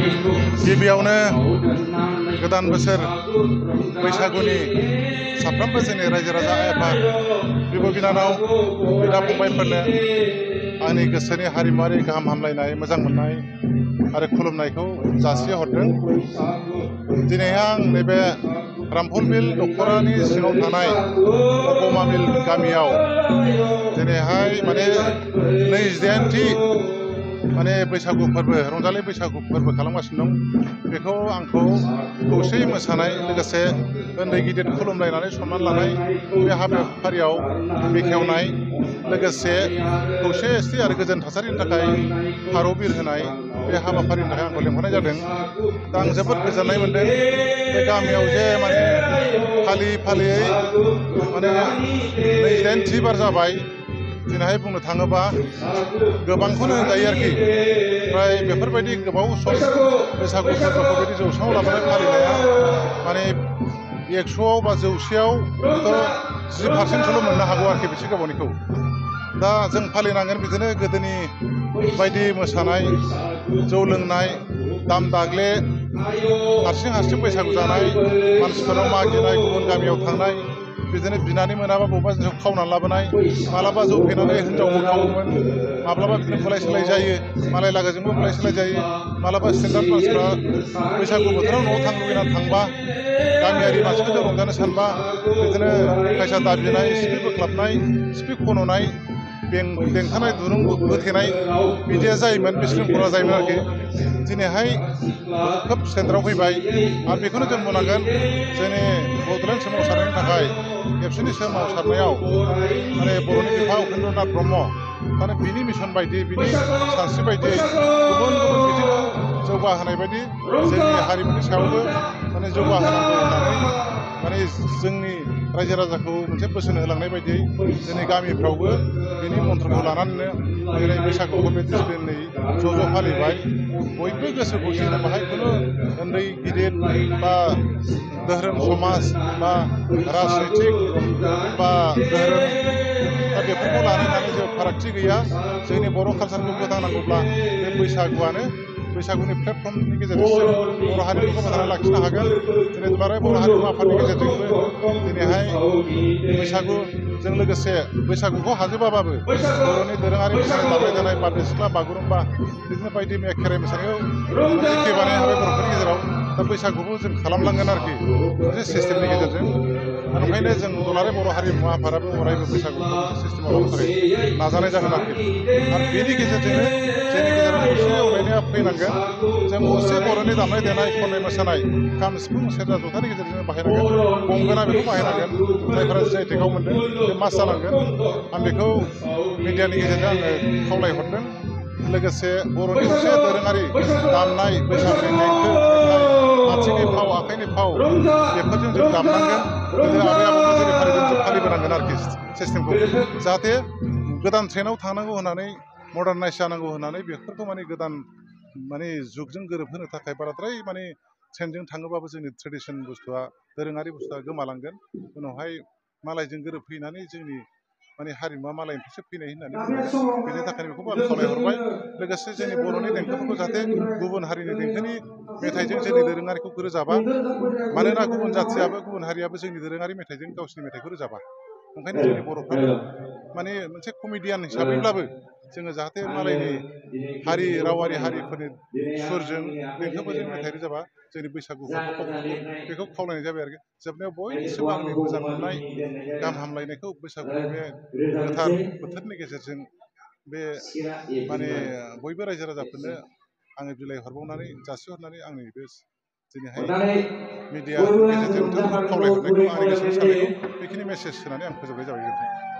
गिबियावनो गोदान बोसोर बैसागुनि साफ्रोमबो जोंनि रायजो राजा आफाद बिब' बिनानाव बिदा फंबायफोरनो आंनि गोसोनि हारिमुआरि गाहाम हामलायनाय मोजां मोननाय आरो खुलुमनायखौ जासिहरदों। दिनैहाय आं नैबे रामफलबिल दख'रानि सिङाव थानाय अगमामिल गामियाव दिनैहाय माने 29थि बैसागु फोरबो रंजालि बैसागु फोरबो खालामगासिनो दं। बेखौ आंखौ खौसेयै मोसानाय लोगोसे उन्दै गिदिर खुलुमलायनानै सनमान लानाय बे हाबाफारियाव बेखेवनाय लोगोसे खौसेथि आरो गोजोन थासारिनि थाखाय फारौ बिर होनाय बे हाबाफारिनि थाखाय आंखौ लेंहरनाय जादों। दा आं जोबोद गोजोननाय मोनदों बे गामियाव जे फालियै 29थि बार जाबाय। दिनैहाय बुंनो थाङोबा गोबांखौनो होनजायो आरोखि। ओमफ्राय बेफोरबायदि गोबाव सम बैसागु फोरबोखौ बिदि जौस्राङाव लानानै फालिनाया 100आव बा 100आव 10%सल' मोननो हागौ आरोखि बेसे गोबावनिखौ। दा जों फालिनांगोन बिदिनो गोदोनि बायदि मोसानाय, जौ लोंनाय, दाम दाग्ले, हारसिं बैसागु जानाय, मानसिफोरनाव मागिनाय, गुबुन गामियाव थांनाय, बिदिनो बिनानै मोनाबा बबेबा जिनिसखौ खावनानै लाबोनाय, मालाबा जौ फेनानै हिनजावबो खावोमोन, माब्लाबा बिदिनो बुलाय सोलाय जायो, मालाय लागोजोंबो बुलाय सोलाय जायो, मालाबा स्टेन्डार्ड मानसिफ्रा बैसागु बोथोराव न'आव थांनो लुबैनानै थांबा, गामियारि मानसिफोरजों रंजानो सानबा बिदिनो फैसा दाबिनाय, सिफि बोख्लाबनाय, सिफि खन'नाय, बेंथानाय, दुरुं बोथेनाय बिदिया जायोमोन, बिशृंखला जायोमोन आरोखि। दिनैहाय खोब सेन्टाराव फैबाय आरो बेखौनो जों बुंनांगोन जोंनि बड'लेण्ड सोमावसारनायनि थाखाय एबसुनि सोमावसारनायाव बर'नि बिफा उपेन्द्रनाथ ब्रह्म बिनि मिसन बायदि बिनि सानस्रि बायदियै गुबुन बिथिंखौ जौगाहोनाय बायदि जोंनि हारिमुनि सायावबो जौगाहोनांगौ होननानै जोंनि रायजो राजाखौ मोनसे बोसोन होलांनाय बायदियै जोंनि गामिफ्रावबो बिनि मन्त्रखौ लानानैनो दिनै बैसागुखौ बे डिसिप्लिनै ज' फालिबाय। बयबो गोसो खौसेनो बाहाय खुनु उन्दै गिदिर बा धोरोम समाज बा राजनितिक बा धोरोम बेफोरखौ लानानै जेबो फारागथि गैया। जोंनि बर' कालसारखौ फोथांनांगौब्ला बे बैसागुनि प्लेटफर्मनि गेजेरजों बर' हारिमुखौ फोथांनानै लाखिनो हागोन। दिनै दुलाराय बर' हारिमु आफादनि गेजेरजोंबो दिनैहाय बैसागुजों लोगोसे बैसागुखौ हाजोबाबाबो बर'नि दोरोङारि मोसानाय दामनाय देनाय बारदै सिख्ला बागुरुम्बा बिदिनो बायदि मैया खेराइ मोसानायखौ एखे बानायनो हाबाय बर'फोरनि गेजेराव। दा बैसागुखौ जों खालामलांगोन आरोखि मोनसे सिस्टेमनि गेजेरजों। ओंखायनो जों दुलाराय बर' हारिमु आफादाबो अरायबो बैसागुखौ मोनसे सिस्टेमाव लाबोनो थाखाय नाजानाय जागोन आरोखि। आरो बेनि गेजेरजोंनो जोंनि गेजेराव खौसे अनलायनाया फैनांगोन। जों असे बर'नि दामनाय देनाय खननाय मोसानाय खाम सिफुं सेरजा जथानि गेजेरजों बाहायनांगोन। गंगोना बेखौ बाहायनांगोन। जायफोरा जि आइ टेकआव मोनदों बे मास जानांगोन। आं बेखौ मिडियानि गेजेरजों आङो खावलायहरदों। लोगोसे बर'नि मोनसे दोरोङारि दामनाय बैसागुनि देंखो, मेथाइ, आथिंनि फाव आखाइनि फाव बेफोरजों जों दामनांगोन। गोदो आबै आबौमोन जेरै फालिदों जों फालिबोनांगोन आरोखि सिस्टेमखौ। जाहाथे गोदान ट्रेन्डआव थांनांगौ होननानै मडार्नाइज जानांगौ होननानै बेफोरखौ गोदान जुगजों गोरोबहोनो थाखाय बाराद्राय ट्रेन्डजों थाङोबाबो जोंनि ट्रेडिसन बुस्थुआ दोरोङारि बुस्थुआ गोमालांगोन। उनावहाय मालायजों गोरोबफैनानै जोंनि हारिमुवा मालायनिफ्रायसो फैनाय होननानै बुंनांगोन। बेनि थाखायनो बेखौबो आं खावलायहरबाय। लोगोसे जोंनि बर'नि देंखोफोरखौ जाहाथे गुबुन हारिनि देंखोनि मेथाइजों जोंनि दोरोङारिखौ रोजाबा। मानोना गुबुन जाथियाबो गुबुन हारियाबो जोंनि दोरोङारि मेथाइजों गावसिनि मेथाइखौ रोजाबा। ओंखायनो जोंनि बर'फ्राबो मोनसे कमेडियान हिसाबैब्लाबो जोङो जाहाथे मालायनि हारि रावारि हारिफोरनि सुरजों देंखोफोरजों मेथाइ रोजाबा जोंनि बैसागु फोरबोखौ बावनांगौ। बेखौ खावलायनाय जाबाय आरोखि। जोबनायाव बयनिसिमबो आंनि मोजां मोननाय गाहाम हामलायनायखौ बैसागुनि बे गोथार बोथोरनि गेजेरजों बे बयबो रायजो राजाफोरनो आङो बिलाइ हरबावनानै जासिहरनानै आंनि बे दिनैहाय मिडियानि गेजेरजों नोंथांमोनखौ खावलायहरनायखौ आंनि गोसोनि साननायखौ बेखिनि मेसेज होनानै आं फोजोबनाय जाबाय।